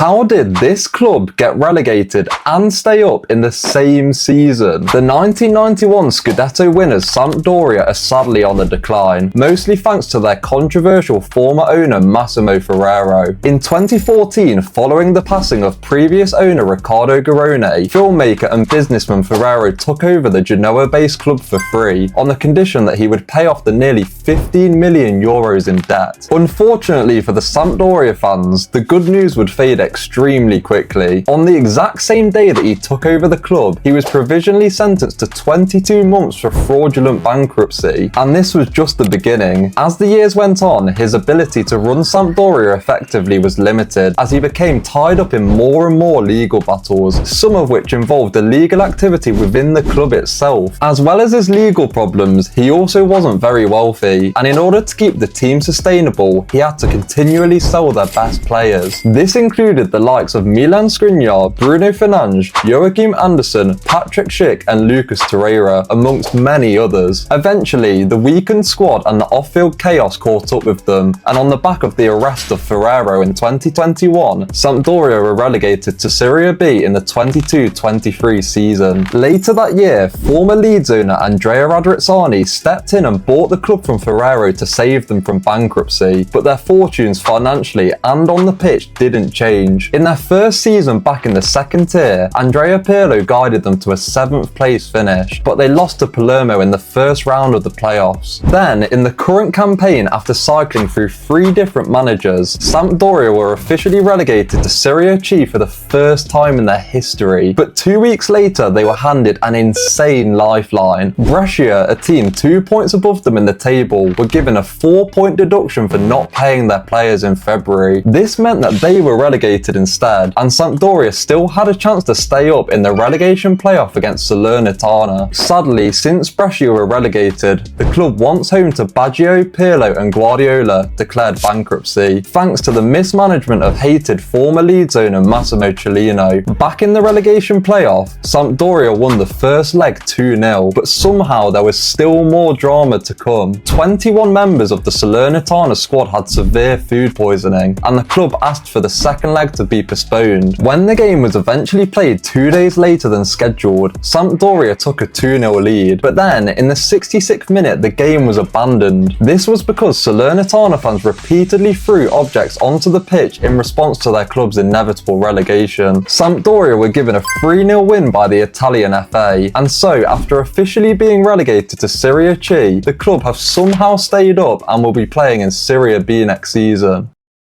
How did this club get relegated and stay up in the same season? The 1991 Scudetto winners Sampdoria are sadly on the decline, mostly thanks to their controversial former owner Massimo Ferrero. In 2014, following the passing of previous owner Riccardo Garrone, filmmaker and businessman Ferrero took over the Genoa-based club for free, on the condition that he would pay off the nearly 15 million euros in debt. Unfortunately for the Sampdoria fans, the good news would fade extremely quickly. On the exact same day that he took over the club, he was provisionally sentenced to 22 months for fraudulent bankruptcy, and this was just the beginning. As the years went on, his ability to run Sampdoria effectively was limited, as he became tied up in more and more legal battles, some of which involved illegal activity within the club itself. As well as his legal problems, he also wasn't very wealthy, and in order to keep the team sustainable, he had to continually sell their best players. This included the likes of Milan Skriniar, Bruno Fernandes, Joachim Andersen, Patrick Schick and Lucas Torreira, amongst many others. Eventually, the weakened squad and the off-field chaos caught up with them, and on the back of the arrest of Ferrero in 2021, Sampdoria were relegated to Serie B in the 22-23 season. Later that year, former Leeds owner Andrea Radrizzani stepped in and bought the club from Ferrero to save them from bankruptcy, but their fortunes financially and on the pitch didn't change. In their first season back in the second tier, Andrea Pirlo guided them to a 7th place finish, but they lost to Palermo in the first round of the playoffs. Then, in the current campaign, after cycling through 3 different managers, Sampdoria were officially relegated to Serie C for the first time in their history. But 2 weeks later, they were handed an insane lifeline. Brescia, a team 2 points above them in the table, were given a 4-point deduction for not paying their players in February. This meant that they were relegated instead, and Sampdoria still had a chance to stay up in the relegation playoff against Salernitana. Sadly, since Brescia were relegated, the club once home to Baggio, Pirlo and Guardiola declared bankruptcy, thanks to the mismanagement of hated former Leeds owner Massimo Cellino. Back in the relegation playoff, Sampdoria won the first leg 2-0, but somehow there was still more drama to come. 21 members of the Salernitana squad had severe food poisoning, and the club asked for the second leg to be postponed. When the game was eventually played 2 days later than scheduled, Sampdoria took a 2-0 lead, but then in the 66th minute the game was abandoned. This was because Salernitana fans repeatedly threw objects onto the pitch in response to their club's inevitable relegation. Sampdoria were given a 3-0 win by the Italian FA, and so after officially being relegated to Serie C, the club have somehow stayed up and will be playing in Serie B next season.